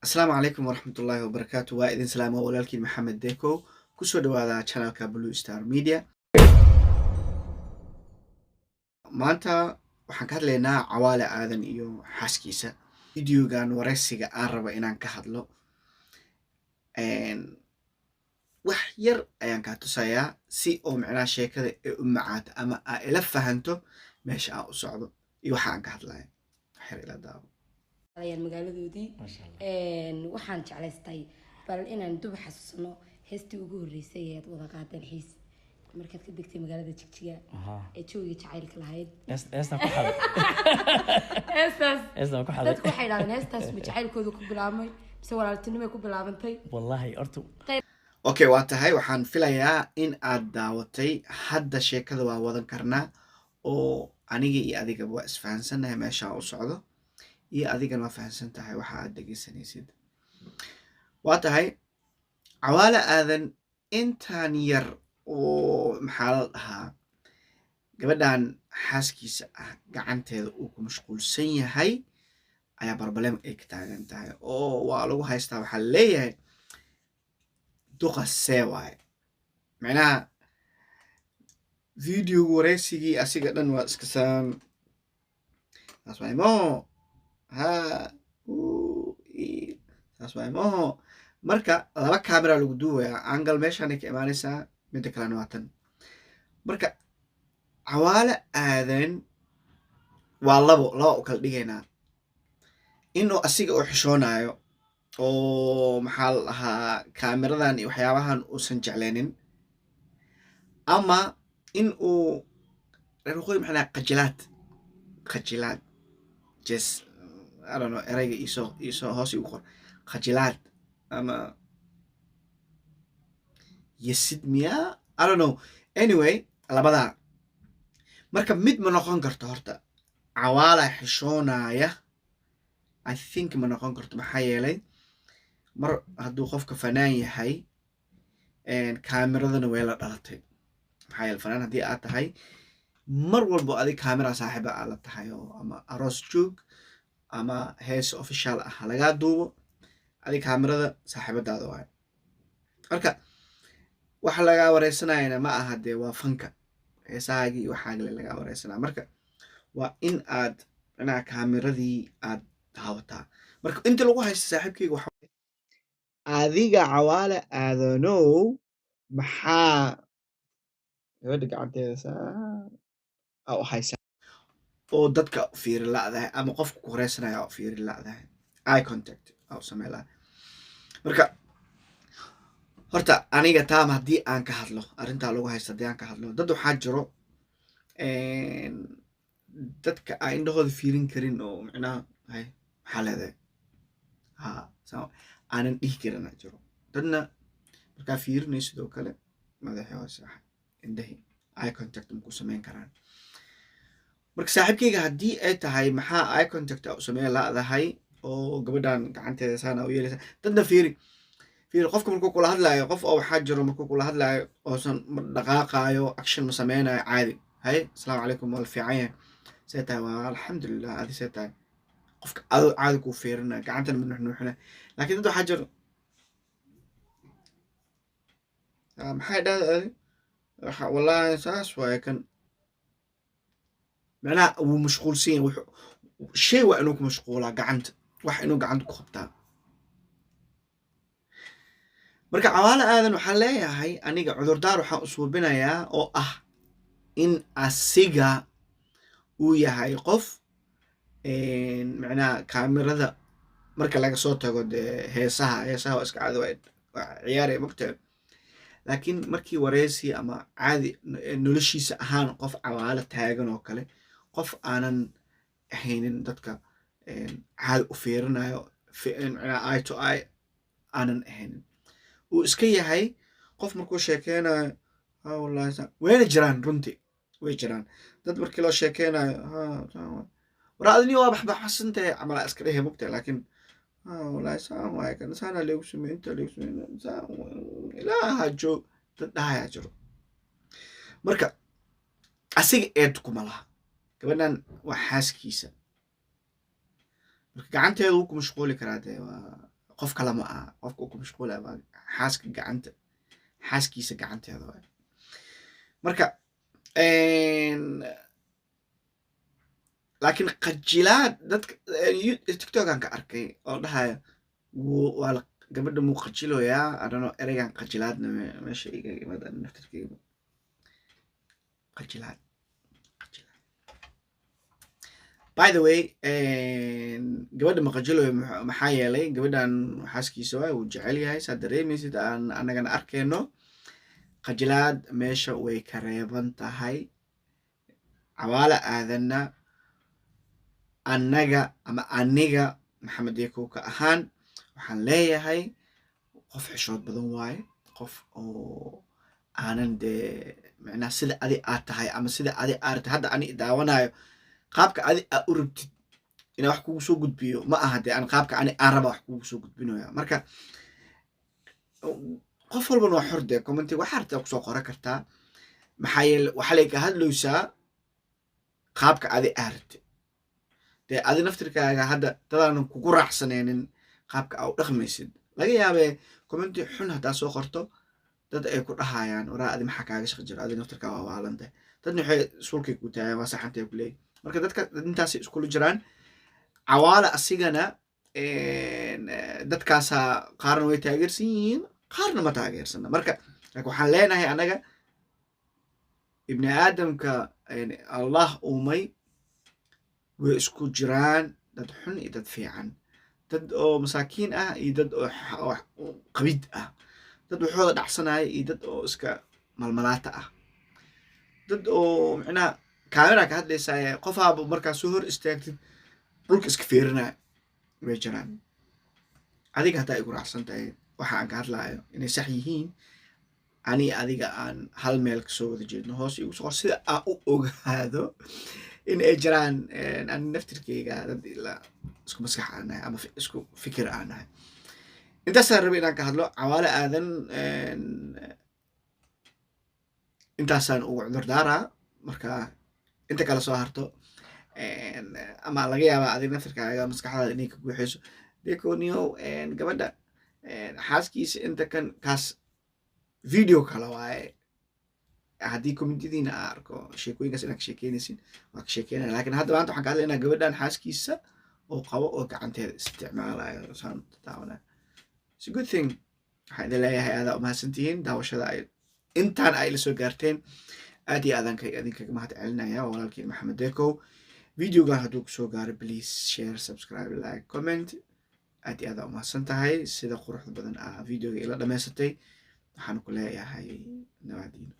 Asalaamu calaykum waraxmatullaahi wabarakaatu. Waa idin salaamo walaalkiin Maxamed Dekow. Kusoo dhawaada channelka Blue Star Media. Maanta waxaan ka hadlaynaa Cawaale Aadan iyo xaaskiisa. Videogan wareysiga aan raba inaan ka hadlo. Wax yar ayaan kaa tusayaa si oo macnaha sheekada ee u macaato ama aa ila fahanto meesha aan u socdo iyo waxa aan ka hadlayo. Wax yar ila daawo. magaaladoodii waxaan jeclaystay bal inaan dub xasuusno heestii ugu horeysay ee wada qaadeen xiis markaad ka degtay magaalada Jigjiga ee joogiga jacaylka lahayd heestan ku xaday heestaas ku xaday dadku waxay yiraahdeen heestaas ma jacaylkooda ku bilaabmay mise walaaltinimo ku bilaabantay wallahi ortu Okay, waa tahay waxaan filayaa in aad daawatay hadda sheekada waa wadan karnaa oo aniga iyo adiga waa isfahansanahay meesha aan u socdo iyo adigana waa fahansan tahay waxa aad dhegeysanaysid. Waa tahay Cawaale Aadan intaan yar oo maxaa la dhahaa gabadhan xaaskiisa ah gacanteeda uu ku mashquulsan yahay ayaa barbalem ay ka taagan tahay oo waa lagu haystaa. waxaa leeyahay duqa see waaye macnaha videogu wareysigii asiga dhan waa iska saan taas waay mo taas waay moho marka laba camera lagu duubayaa angle meeshaanay ka imaanaysaa midda kalena waa tan. marka Cawaale Aadan waa labo u kala dhigaynaa inuu asiga u xishoonayo oo maxaa la dhahaa kaamiradan iyo waxyaabahan uusan jeclaynin ama in uu reerqooy maxaa qajilaad just I don't know erayga iso hoos igu qor qajilaad ama yesid miya I don't know anyway labadaa marka mid ma noqon karto horta Cawaala xishoonaya I think ma noqon karto maxaa yeelay mar hadduu qofka fanaan yahay kaamiradana way la dhalatay. maxaa yeelay fanaan haddii aad tahay mar walbo adig kaamira saaxiiba aad la tahay oo ama aroos joog ama hees official ah lagaa duubo adig kaamirada saaxiibadaada waay. marka waxa lagaa wareysanayana ma aha dee waa fanka heesahaagii iyo waxaagale lagaa wareysanaa. marka waa in aad macnaha kaamiradii aad daawataa. marka inta lagu haysta saaxiibkeyga waxa adiga Cawaale Aadanow maxaa gabadha gacanteeda saa u haysaa oo dadka fiiri la'dahay ama qofka ku horeysanaya u fiiri la'dahay eye contact u samee laha. marka horta aniga taam haddii aan ka hadlo arrintaa lagu haysta haddii aan ka hadlo dad waxaa jiro dadka aan indhahooda fiirin karin oo macnaha maxaa leedahay aanan dhihi karina jiro. dadna markaa fiirinay sidoo kale madaxi hoose indhahii eye contact maku sameyn karaan. marka saaxiibkeyga haddii ay tahay maxaa eye contact u sameyn la'dahay oo gabadhan gacanteeda saana u yeelaysa dadna fiiri qofka markuu kula hadlaayo qof oo waxaa jiro markuu kula hadlaayo oosan dhaqaaqaayo action ma sameynayo caadi asalaamu calaykum waa la fiican yahay see tahay waa alxamdulilah adi see tahay qofka adoo caadi kuu fiirinaya gacantana mid nuxnuuxina. laakiin dad waxaa jiro maxay dhahda adi wallaahi saas waaye kan macnaha wuu mashquulsan yahay shay waa inuu ku mashquulaa gacanta wax inuu gacanta ku qabtaa. marka Cawaale Aadan waxaan leeyahay aniga cudurdaar waxaan u suubinayaa oo ah in asiga uu yahay qof macnaha kaamirada marka laga soo tago dee heesaha waa iska caadi waa ciyaaraya mogtahay. laakiin markii wareysi ama caadi noloshiisa ahaan qof Cawaale taagan oo kale qof aanan ahaynin dadka caadi u fiirinayo eye to eye aanan ahaynin uu iska yahay qof markuu sheekeynayo wallahi wayna jiraan runtii way jiraan dad markii loo sheekeynayo war adni waa baxbaxsantahay camal iska dhehe mogtahay. laakiin wallahi saan waaye kan saana leegu sameey inta leegu sameey ilaaha joog dad dhahayaa jiro. marka asiga eed kuma laha gabadhan waa xaaskiisa marka gacanteeda wuu ku mashquuli karaa dee waa qof kale ma aha qofka uu ku mashquulaya waa xaaskiisa gacanteeda waay marka laakiin qajilaad dadka tiktokan ka arkay oo dhahaya waa gabadha muu qajiloyaa adano ereygan qajilaadna meesha iga imada naftirkeyga qajilaad by the way gabadha ma qajiloyo maxaa yeelay gabadhan xaaskiisa waay uu jecel yahay saa dareemaysid aan annagana arkayno qajilaad meesha way ka reeban tahay cawaala aadanna annaga ama aniga maxamed yakow ka ahaan waxaan leeyahay qof xishood badan waaye qof oo aanan dee macnaha sida adi aad tahay ama sida adi aad tahay hadda ani daawanayo qaabka adi aad u rabtid inaa wax kugu soo gudbiyo ma aha dee aan qaabka ani aan raba wax kugu soo gudbinaya marka qof walban waa xor dee commentiga waxaa rabtaa kusoo qoran kartaa maxaa yeele waxaa lay ka hadlaysaa qaabka adi aad rabtid dee adi naftirkaaga hadda dadaanan kugu raacsanaynin qaabka aa u dhaqmaysid laga yaabee commenti xun haddaa soo qorto dad ay ku dhahayaan waraa adi maxaa kaaga shaq jiro adi naftirkaa waa waalantahay dadna waxay suulkay ku taagayaan waa saxantay ku leeyahy marka dadka intaasay iskula jiraan cawaala asigana dadkaasaa qaarna way taageersan yihiin qaarna ma taageersana marka waxaan leenahay annaga ibni aadamka allah uumay way isku jiraan dad xun iyo dad fiican dad oo masaakiin ah iyo dad oo qabiid ah dad waxooda dhacsanaya iyo dad oo iska malmalaata ah dad oo macnaha kaamera ka hadlaysaaye qofaaba markaa soo hor istaagtid dhulka iska feerinaya way jiraan adiga haddaa igu raacsan tahay waxa aan ka hadlaayo inay sax yihiin ani adiga aan hal meel kasoo wada jeedno hoos igu soo qor sida aan u ogaado in ay jiraan ani naftirkeyga dad ilaa isku maskax aan nahay ama isku fikir aan nahay intaasaan rabay inaan ka hadlo cawaale aadan intaasaan ugu cudurdaaraa marka inta kale soo harto ama laga yaabaa adig naftirkaaga maskaxdaada inay ka guuxayso dekonio gabadha xaaskiisa inta kan kaas video kale waaye haddii communitadiina aa arko sheekooyinkaas inaa ka sheekeynaysin waa ka sheekeynaya lakin hadda maanta waxaan ka hadlaynaa gabadhan xaaskiisa oo qabo oo gacanteeda isticmaalayo saan daawanaya it's a good thing waxaan idin leeyahay aadaa umahadsantihiin daawashada ay intaan ay la soo gaarteen aad iyo aadaan idinkaga mahad celinaya waa walaalkiin maxamed dekow videogan hadduu kusoo gaaro please share subscribe like comment aad iyo aadaa umahadsan tahay sida quruxda badan aa videoga ila dhamaysatay waxaan ku leeyahay nabadiina